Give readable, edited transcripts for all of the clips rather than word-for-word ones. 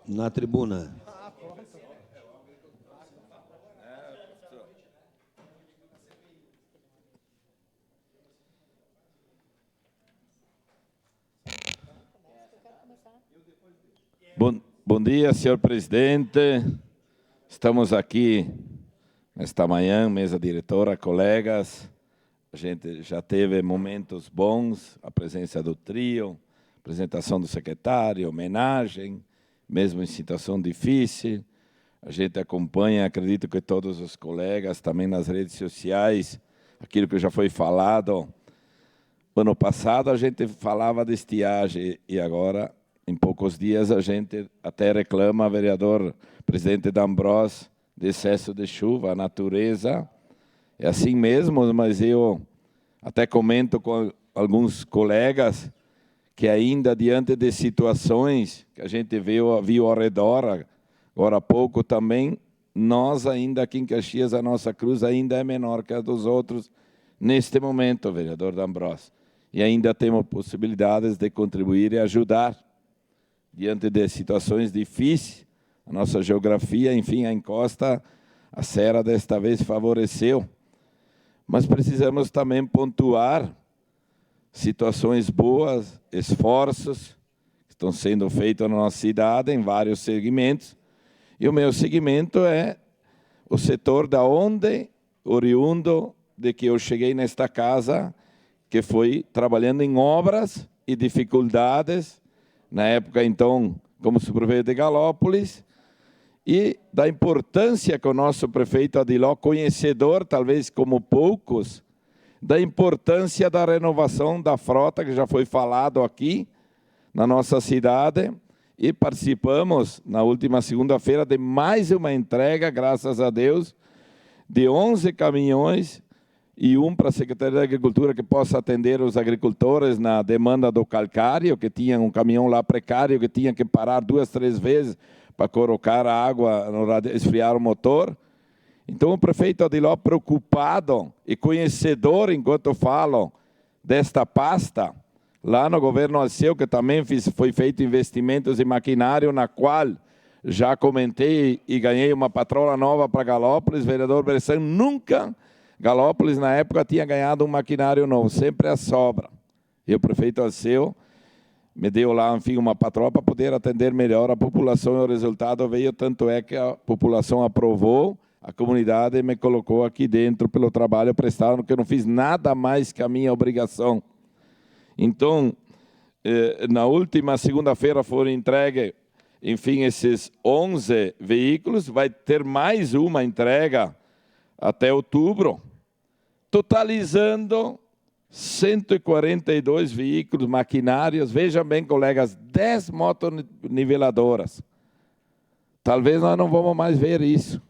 Na tribuna. Bom dia, senhor presidente. Estamos aqui nesta manhã, mesa diretora, colegas. A gente já teve momentos bons, a presença do trio, apresentação do secretário, homenagem, mesmo em situação difícil. A gente acompanha, acredito que todos os colegas, também nas redes sociais, aquilo que já foi falado. Ano passado a gente falava de estiagem e agora, em poucos dias, a gente até reclama, vereador presidente D'Ambrosio, de excesso de chuva. A natureza é assim mesmo, mas eu até comento com alguns colegas que ainda diante de situações que a gente viu ao redor, agora há pouco também, nós ainda aqui em Caxias, a nossa cruz ainda é menor que a dos outros neste momento, vereador D'Ambrosio. E ainda temos possibilidades de contribuir e ajudar diante de situações difíceis. A nossa geografia, enfim, a encosta, a serra desta vez favoreceu. Mas precisamos também pontuar situações boas, esforços que estão sendo feitos na nossa cidade em vários segmentos. E o meu segmento é o setor da onde, oriundo de que eu cheguei nesta casa, que foi trabalhando em obras e dificuldades, na época, então, como subprefeito de Galópolis, e da importância que o nosso prefeito Adiló, conhecedor, talvez como poucos, da importância da renovação da frota, que já foi falado aqui na nossa cidade, e participamos, na última segunda-feira, de mais uma entrega, graças a Deus, de 11 caminhões, e um para a Secretaria da Agricultura que possa atender os agricultores na demanda do calcário, que tinha um caminhão lá precário, que tinha que parar 2, 3 vezes para colocar a água, esfriar o motor. Então, o prefeito Adiló, preocupado e conhecedor, enquanto falo, desta pasta, lá no governo Alceu, que também foi feito investimentos em maquinário, na qual já comentei e ganhei uma patrola nova para Galópolis, vereador Bressan, nunca Galópolis, na época, tinha ganhado um maquinário novo, sempre a sobra. E o prefeito Alceu me deu lá, enfim, uma patroa para poder atender melhor a população, e o resultado veio, tanto é que a população aprovou, a comunidade me colocou aqui dentro pelo trabalho prestado, porque eu não fiz nada mais que a minha obrigação. Então, na última segunda-feira foram entregues, enfim, esses 11 veículos, vai ter mais uma entrega até outubro, totalizando 142 veículos, maquinários. Vejam bem, colegas, 10 motoniveladoras. Talvez nós não vamos mais ver isso.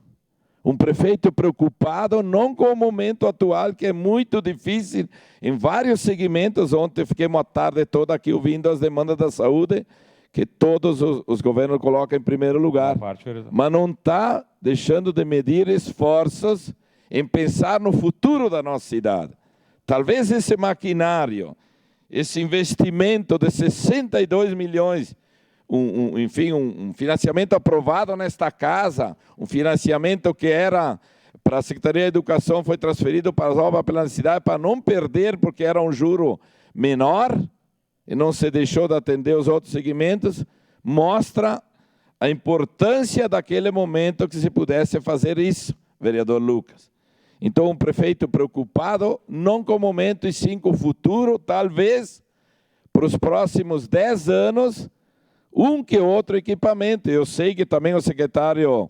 Um prefeito preocupado, não com o momento atual, que é muito difícil, em vários segmentos. Ontem fiquemos a tarde toda aqui ouvindo as demandas da saúde, que todos os governos colocam em primeiro lugar. Mas não está deixando de medir esforços em pensar no futuro da nossa cidade. Talvez esse maquinário, esse investimento de 62 milhões, enfim, um financiamento aprovado nesta casa, um financiamento que era para a Secretaria de Educação, foi transferido para as obras pela cidade, para não perder, porque era um juro menor, e não se deixou de atender os outros segmentos, mostra a importância daquele momento que se pudesse fazer isso, vereador Lucas. Então, um prefeito preocupado, não com o momento, e sim com o futuro, talvez, para os próximos 10 anos, um que outro equipamento. Eu sei que também o secretário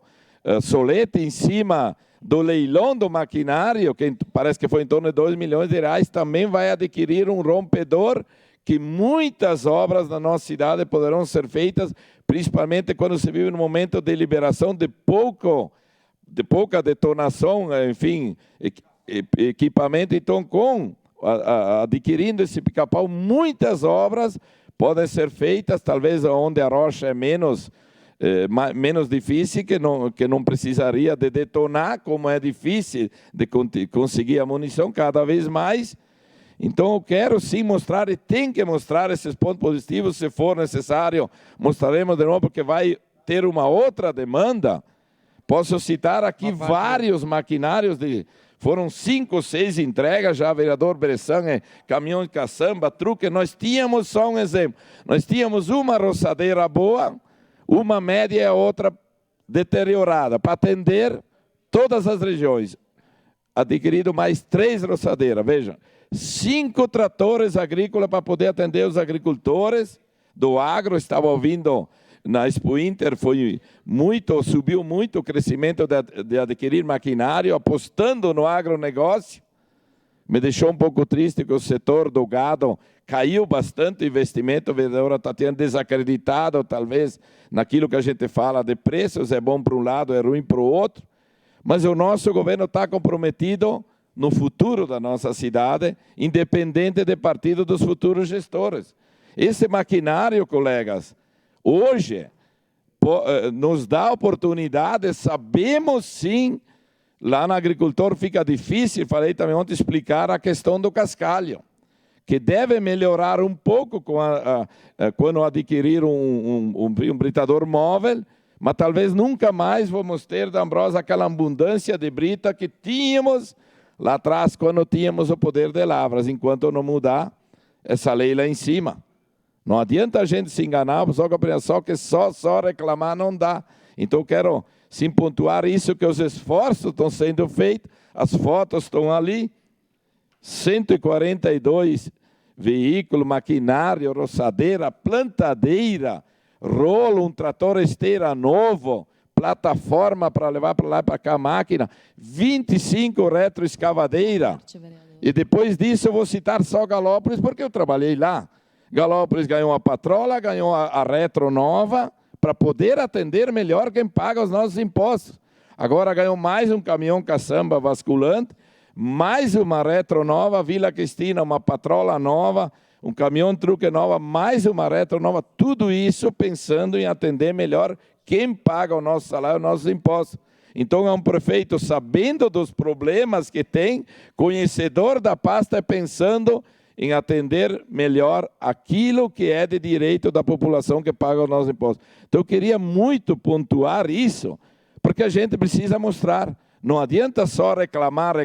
Solete, em cima do leilão do maquinário, que parece que foi em torno de 2 milhões de reais, também vai adquirir um rompedor, que muitas obras na nossa cidade poderão ser feitas, principalmente quando se vive no momento de liberação de pouca detonação, enfim, equipamento. Então, adquirindo esse pica-pau, muitas obras podem ser feitas, talvez onde a rocha é menos difícil, que não precisaria de detonar, como é difícil de conseguir a munição cada vez mais. Então, eu quero sim mostrar, e tem que mostrar esses pontos positivos, se for necessário, mostraremos de novo, porque vai ter uma outra demanda, posso citar aqui vários maquinários, foram 5 ou 6 entregas já, vereador Bressan, caminhão de caçamba, truque. Nós tínhamos, só um exemplo, nós tínhamos uma roçadeira boa, uma média e a outra deteriorada, para atender todas as regiões. Adquirido mais 3 roçadeiras, vejam, 5 tratores agrícolas para poder atender os agricultores do agro. Estava ouvindo na Expo Inter, subiu muito o crescimento de adquirir maquinário, apostando no agronegócio. Me deixou um pouco triste que o setor do gado caiu bastante o investimento, o vereador está tendo desacreditado, talvez, naquilo que a gente fala de preços, é bom para um lado, é ruim para o outro, mas o nosso governo está comprometido no futuro da nossa cidade, independente de partido dos futuros gestores. Esse maquinário, colegas, hoje nos dá oportunidade, sabemos sim, lá no agricultor fica difícil, falei também ontem, explicar a questão do cascalho, que deve melhorar um pouco quando adquirir um britador móvel, mas talvez nunca mais vamos ter, D'Ambrosio, aquela abundância de brita que tínhamos lá atrás, quando tínhamos o poder de lavras, enquanto não mudar essa lei lá em cima. Não adianta a gente se enganar, só que só reclamar não dá. Então, eu quero sim pontuar isso, que os esforços estão sendo feitos, as fotos estão ali, 142 veículos, maquinário, roçadeira, plantadeira, rolo, um trator esteira novo, plataforma para levar para lá e para cá a máquina, 25 retroescavadeira. E depois disso eu vou citar só Galópolis, porque eu trabalhei lá. Galópolis ganhou a patrola, ganhou a retro nova, para poder atender melhor quem paga os nossos impostos. Agora ganhou mais um caminhão caçamba basculante, mais uma retro nova, Vila Cristina, uma patrola nova, um caminhão truque nova, mais uma retro nova, tudo isso pensando em atender melhor quem paga o nosso salário, os nossos impostos. Então é um prefeito sabendo dos problemas que tem, conhecedor da pasta, pensando em atender melhor aquilo que é de direito da população que paga os nossos impostos. Então eu queria muito pontuar isso, porque a gente precisa mostrar. Não adianta só reclamar,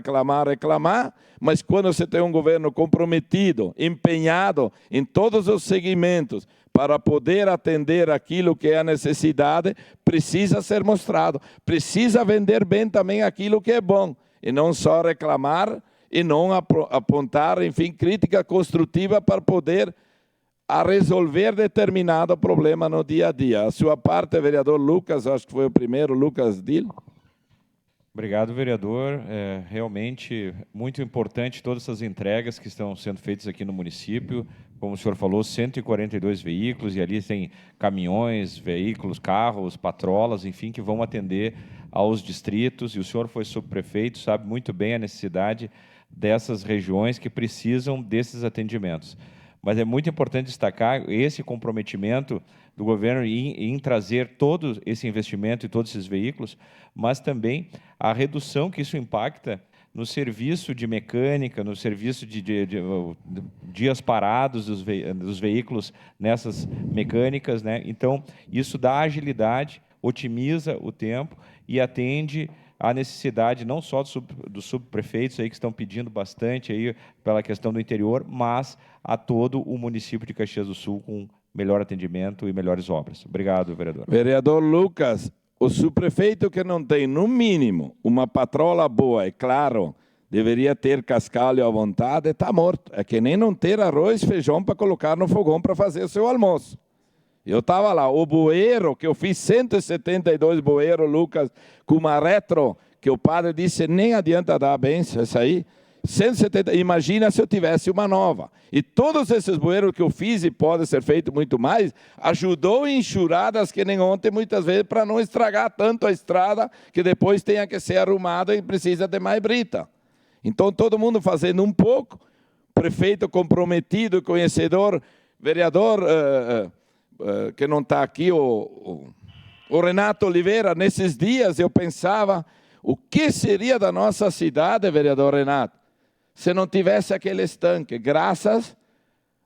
mas quando você tem um governo comprometido, empenhado em todos os segmentos para poder atender aquilo que é a necessidade, precisa ser mostrado. Precisa vender bem também aquilo que é bom, e não só reclamar e não apontar, enfim, crítica construtiva para poder resolver determinado problema no dia a dia. A sua parte, vereador Lucas, acho que foi o primeiro, Lucas Dil. Obrigado, vereador. É realmente muito importante todas essas entregas que estão sendo feitas aqui no município. Como o senhor falou, 142 veículos, e ali tem caminhões, veículos, carros, patrolas, enfim, que vão atender aos distritos. E o senhor foi subprefeito, sabe muito bem a necessidade dessas regiões que precisam desses atendimentos. Mas é muito importante destacar esse comprometimento do governo em trazer todo esse investimento e todos esses veículos, mas também a redução que isso impacta no serviço de mecânica, no serviço de dias parados dos veículos nessas mecânicas, né? Então, isso dá agilidade, otimiza o tempo e atende a necessidade não só dos subprefeitos aí que estão pedindo bastante aí pela questão do interior, mas a todo o município de Caxias do Sul com melhor atendimento e melhores obras. Obrigado, vereador. Vereador Lucas, o subprefeito que não tem, no mínimo, uma patrola boa, é claro, deveria ter cascalho à vontade, está morto. É que nem não ter arroz e feijão para colocar no fogão para fazer o seu almoço. Eu estava lá, o bueiro, que eu fiz 172 bueiros, Lucas, com uma retro, que o padre disse, nem adianta dar a benção, essa aí, 170, imagina se eu tivesse uma nova. E todos esses bueiros que eu fiz, e pode ser feito muito mais, ajudou em enxurradas que nem ontem, muitas vezes, para não estragar tanto a estrada, que depois tenha que ser arrumada e precisa de mais brita. Então, todo mundo fazendo um pouco, prefeito comprometido, conhecedor, vereador... que não está aqui, o Renato Oliveira, nesses dias eu pensava, o que seria da nossa cidade, vereador Renato, se não tivesse aquele estanque, graças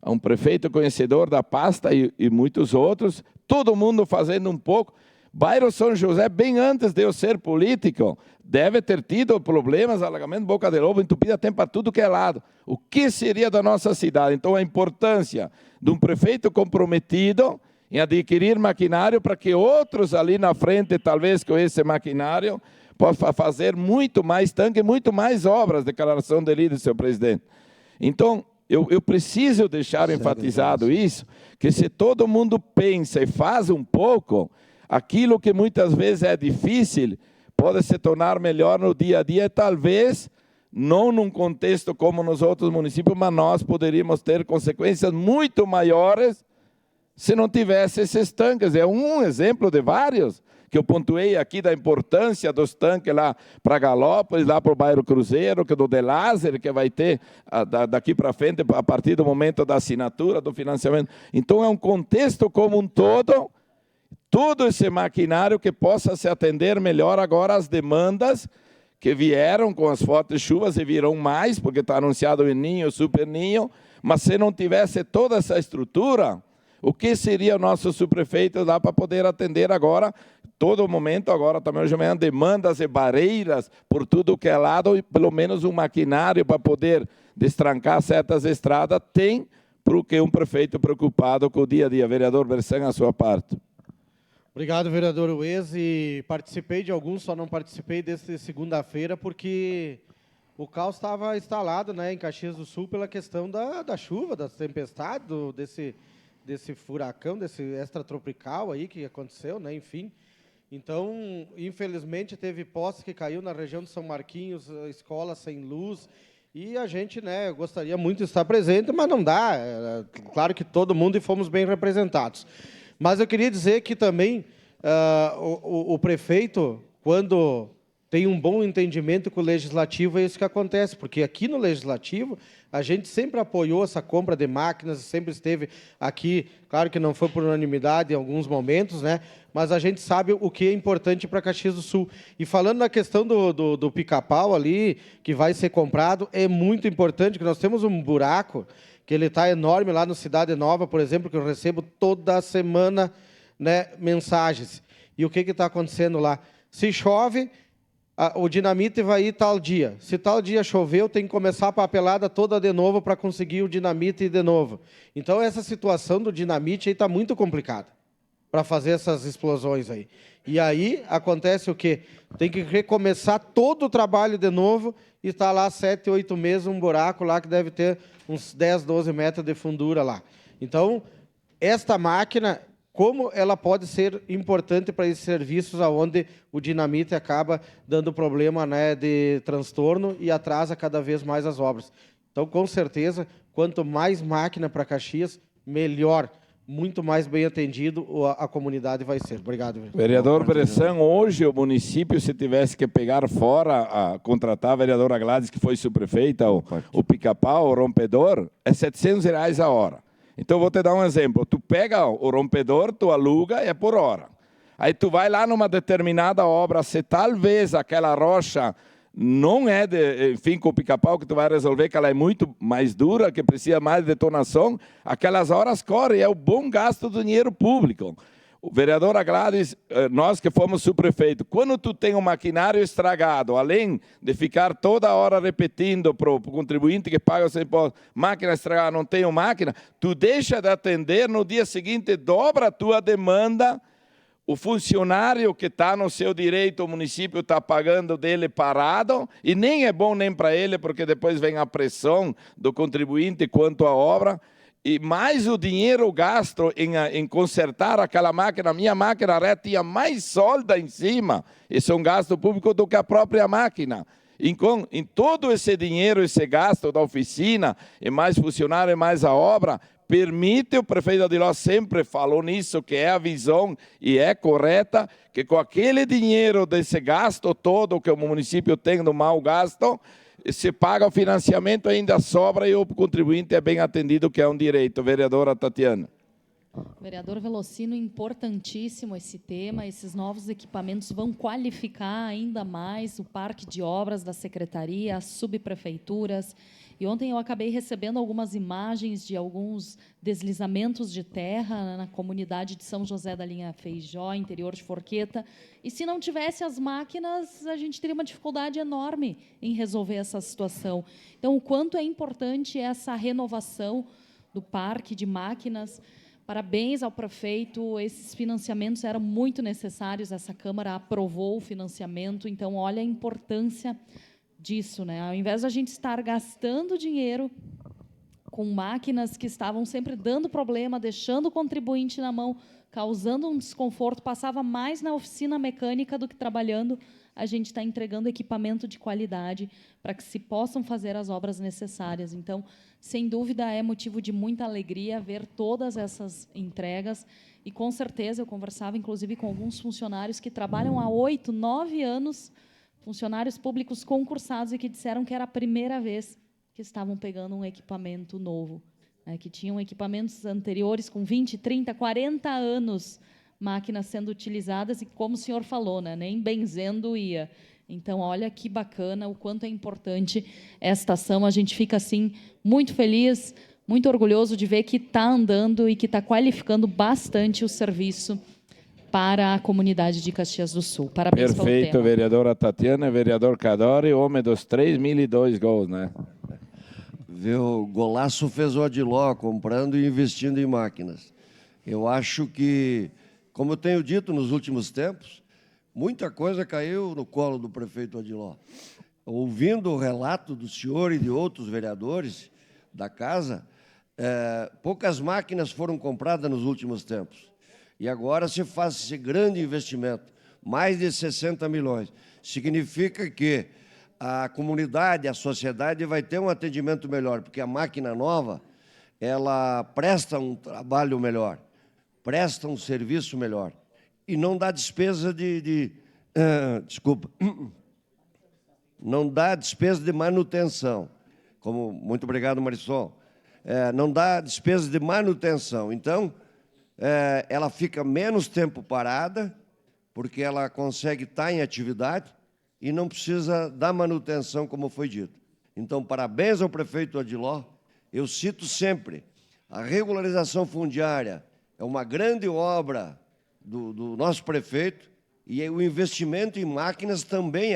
a um prefeito conhecedor da pasta e muitos outros, todo mundo fazendo um pouco, Bairro São José, bem antes de eu ser político, deve ter tido problemas, alagamento, boca de lobo, entupida, tem para tudo que é lado. O que seria da nossa cidade? Então, a importância de um prefeito comprometido em adquirir maquinário para que outros ali na frente, talvez com esse maquinário, possam fazer muito mais tanque, muito mais obras, declaração de líder, senhor presidente. Então, eu preciso deixar enfatizado isso, que se todo mundo pensa e faz um pouco, aquilo que muitas vezes é difícil, pode se tornar melhor no dia a dia, talvez não num contexto como nos outros municípios, mas nós poderíamos ter consequências muito maiores se não tivesse esses tanques. É um exemplo de vários que eu pontuei aqui da importância dos tanques lá para Galópolis, lá para o bairro Cruzeiro, que do De Lázaro, que vai ter daqui para frente, a partir do momento da assinatura, do financiamento. Então, é um contexto como um todo esse maquinário que possa se atender melhor agora às demandas que vieram com as fortes chuvas e virão mais, porque está anunciado o Ninho, o Super Ninho, mas se não tivesse toda essa estrutura, o que seria o nosso subprefeito lá para poder atender agora, todo momento, agora também hoje de manhã, demandas e barreiras por tudo que é lado, e pelo menos um maquinário para poder destrancar certas estradas, tem porque um prefeito preocupado com o dia a dia. Vereador Bressan, a sua parte. Obrigado, vereador Uez, e participei de alguns, só não participei desse segunda-feira, porque o caos estava instalado, né, em Caxias do Sul pela questão da chuva, das tempestades, desse furacão, desse extratropical aí que aconteceu, né, enfim. Então, infelizmente, teve poste que caiu na região de São Marquinhos, escola sem luz, e a gente, né, gostaria muito de estar presente, mas não dá. Claro que todo mundo e fomos bem representados. Mas eu queria dizer que também o prefeito, quando tem um bom entendimento com o Legislativo, é isso que acontece, porque aqui no Legislativo a gente sempre apoiou essa compra de máquinas, sempre esteve aqui, claro que não foi por unanimidade em alguns momentos, né? Mas a gente sabe o que é importante para Caxias do Sul. E falando na questão do pica-pau ali, que vai ser comprado, é muito importante, que nós temos um buraco, que ele está enorme lá no Cidade Nova, por exemplo, que eu recebo toda semana, né, mensagens. E o que está acontecendo lá? Se chove, o dinamite vai ir tal dia. Se tal dia choveu, tem que começar a papelada toda de novo para conseguir o dinamite de novo. Então, essa situação do dinamite está muito complicada para fazer essas explosões aí. E aí, acontece o quê? Tem que recomeçar todo o trabalho de novo e está lá 7, 8 meses, um buraco lá que deve ter uns 10, 12 metros de fundura lá. Então, esta máquina, como ela pode ser importante para esses serviços onde o dinamite acaba dando problema, né, de transtorno e atrasa cada vez mais as obras. Então, com certeza, quanto mais máquina para Caxias, melhor, muito mais bem atendido a comunidade vai ser. Obrigado. Vereador Bressan, hoje o município, se tivesse que pegar fora, contratar a vereadora Gladys, que foi subprefeita, o pica-pau, o rompedor, é R$700 a hora. Então, vou te dar um exemplo. Tu pega o rompedor, tu aluga, é por hora. Aí tu vai lá numa determinada obra, se talvez aquela rocha não é, enfim, com o pica-pau que tu vai resolver, que ela é muito mais dura, que precisa mais de detonação, aquelas horas correm, é o bom gasto do dinheiro público. O vereador Gladys, nós que fomos subprefeito, quando tu tem um maquinário estragado, além de ficar toda hora repetindo para o contribuinte que paga o seu imposto, máquina estragada, não tenho máquina, tu deixa de atender, no dia seguinte dobra a tua demanda. O funcionário que está no seu direito, o município está pagando dele parado, e nem é bom nem para ele, porque depois vem a pressão do contribuinte quanto à obra, e mais o dinheiro gasto em consertar aquela máquina. A minha máquina tinha mais solda em cima, isso é um gasto público, do que a própria máquina. Em todo esse dinheiro, esse gasto da oficina, e mais funcionário, e mais a obra, permite, o prefeito Adiló sempre falou nisso, que é a visão e é correta, que com aquele dinheiro desse gasto todo que o município tem no mau gasto, se paga o financiamento, ainda sobra e o contribuinte é bem atendido, que é um direito. Vereadora Tatiana. Vereador Velocino, importantíssimo esse tema. Esses novos equipamentos vão qualificar ainda mais o parque de obras da Secretaria, as subprefeituras. E ontem eu acabei recebendo algumas imagens de alguns deslizamentos de terra na comunidade de São José da Linha Feijó, interior de Forqueta. E se não tivesse as máquinas, a gente teria uma dificuldade enorme em resolver essa situação. Então, o quanto é importante essa renovação do parque de máquinas. Parabéns ao prefeito, esses financiamentos eram muito necessários, essa Câmara aprovou o financiamento, então, olha a importância disso, né? Ao invés de a gente estar gastando dinheiro com máquinas que estavam sempre dando problema, deixando o contribuinte na mão, causando um desconforto, passava mais na oficina mecânica do que trabalhando, a gente está entregando equipamento de qualidade para que se possam fazer as obras necessárias. Então, sem dúvida, é motivo de muita alegria ver todas essas entregas. E, com certeza, eu conversava, inclusive, com alguns funcionários que trabalham há 8, 9 anos, funcionários públicos concursados, e que disseram que era a primeira vez que estavam pegando um equipamento novo, né, que tinham equipamentos anteriores com 20, 30, 40 anos, máquinas sendo utilizadas, e, como o senhor falou, né, nem benzendo ia. Então, olha que bacana, o quanto é importante esta ação. A gente fica, assim, muito feliz, muito orgulhoso de ver que está andando e que está qualificando bastante o serviço para a comunidade de Caxias do Sul. Parabéns pelo Perfeito, tema. vereadora Tatiana, vereador Cadore, homem dos 3.002 gols, né? Viu, golaço fez o Adiló, comprando e investindo em máquinas. Eu acho que, como eu tenho dito nos últimos tempos, muita coisa caiu no colo do prefeito Adiló. Ouvindo o relato do senhor e de outros vereadores da casa, poucas máquinas foram compradas nos últimos tempos. E agora se faz esse grande investimento, mais de 60 milhões. Significa que a comunidade, a sociedade vai ter um atendimento melhor, porque a máquina nova, ela presta um trabalho melhor, presta um serviço melhor. E não dá despesa não dá despesa de manutenção. Muito obrigado, Marisol. Não dá despesa de manutenção. Então, ela fica menos tempo parada, porque ela consegue estar em atividade e não precisa da manutenção, como foi dito. Então, parabéns ao prefeito Adiló. Eu cito sempre, a regularização fundiária é uma grande obra do nosso prefeito, e o investimento em máquinas também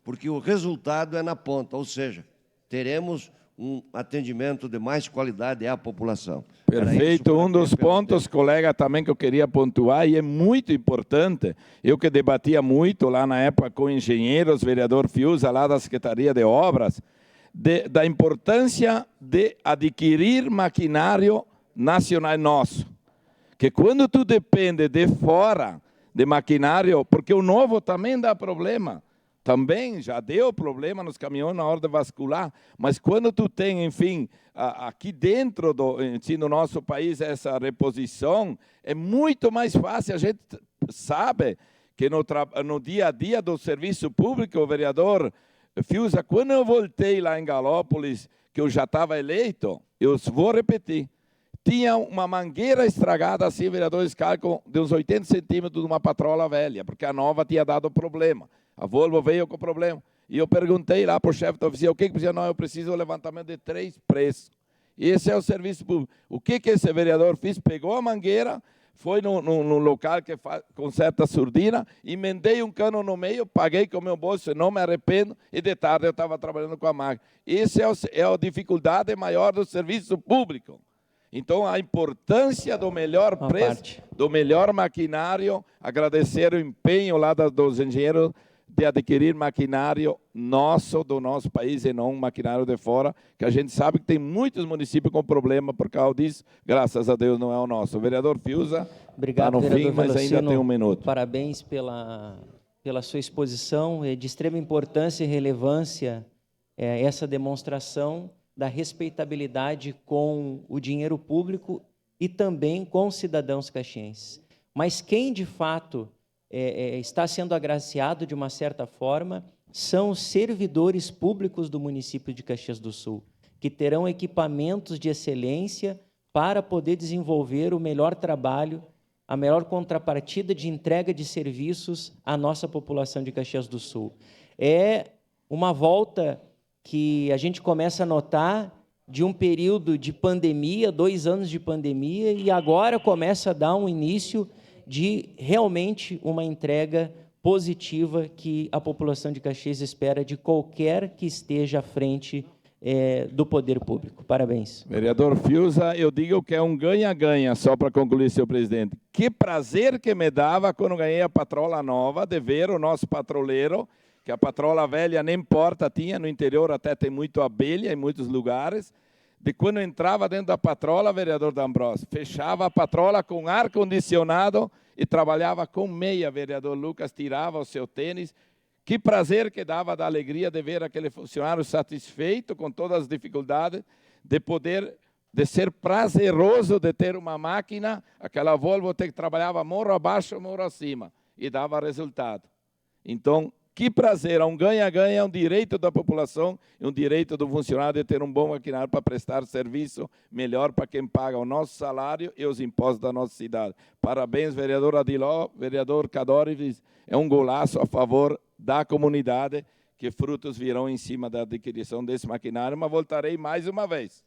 porque o resultado é na ponta, ou seja, teremos um atendimento de mais qualidade à população. Perfeito. Um dos pontos, colega, também que eu queria pontuar, e é muito importante, eu que debatia muito lá na época com engenheiros, vereador Fiuza, lá da Secretaria de Obras, da importância de adquirir maquinário nacional nosso. Que quando tu depende de fora de maquinário, porque o novo também dá problema, também já deu problema nos caminhões na hora de vascular, mas quando tu tem, enfim, aqui dentro do nosso país essa reposição, é muito mais fácil. A gente sabe que no dia a dia do serviço público, o vereador Fiuza, quando eu voltei lá em Galópolis, que eu já estava eleito, eu vou repetir, tinha uma mangueira estragada assim, vereador Scalco, de uns 80 centímetros de uma patrola velha, porque a nova tinha dado problema. A Volvo veio com problema. E eu perguntei lá para o chefe da oficina, o que precisa? Não, eu preciso do levantamento de 3 preços. E esse é o serviço público. O que esse vereador fez? Pegou a mangueira, foi no local que conserta a surdina, emendei um cano no meio, paguei com o meu bolso, não me arrependo, e de tarde eu estava trabalhando com a máquina. Essa é a dificuldade maior do serviço público. Então, a importância do melhor preço, do melhor maquinário, agradecer o empenho lá dos engenheiros de adquirir maquinário nosso, do nosso país, e não maquinário de fora, que a gente sabe que tem muitos municípios com problema por causa disso, graças a Deus não é o nosso. O vereador Fiuza está no fim, mas ainda tem 1 minuto. Parabéns pela sua exposição, é de extrema importância e relevância essa demonstração da respeitabilidade com o dinheiro público e também com os cidadãos caxienses. Mas quem, de fato, está sendo agraciado de uma certa forma são os servidores públicos do município de Caxias do Sul, que terão equipamentos de excelência para poder desenvolver o melhor trabalho, a melhor contrapartida de entrega de serviços à nossa população de Caxias do Sul. É uma volta que a gente começa a notar de um período de pandemia, 2 anos de pandemia, e agora começa a dar um início de realmente uma entrega positiva que a população de Caxias espera de qualquer que esteja à frente do poder público. Parabéns. Vereador Fiuza, eu digo que é um ganha-ganha, só para concluir, senhor presidente. Que prazer que me dava quando ganhei a patrola nova, de ver o nosso patroleiro, que a patrola velha nem porta tinha, no interior até tem muito abelha em muitos lugares, de quando entrava dentro da patrola, vereador D'Ambrosio, fechava a patrola com ar-condicionado e trabalhava com meia, vereador Lucas, tirava o seu tênis. Que prazer que dava da alegria de ver aquele funcionário satisfeito com todas as dificuldades, de ser prazeroso de ter uma máquina, aquela Volvo que trabalhava morro abaixo, morro acima, e dava resultado. Então, que prazer, é um ganha-ganha, é um direito da população, e um direito do funcionário de ter um bom maquinário para prestar serviço melhor para quem paga o nosso salário e os impostos da nossa cidade. Parabéns, vereador Adiló, vereador Cadórives, é um golaço a favor da comunidade, que frutos virão em cima da adquisição desse maquinário, mas voltarei mais uma vez.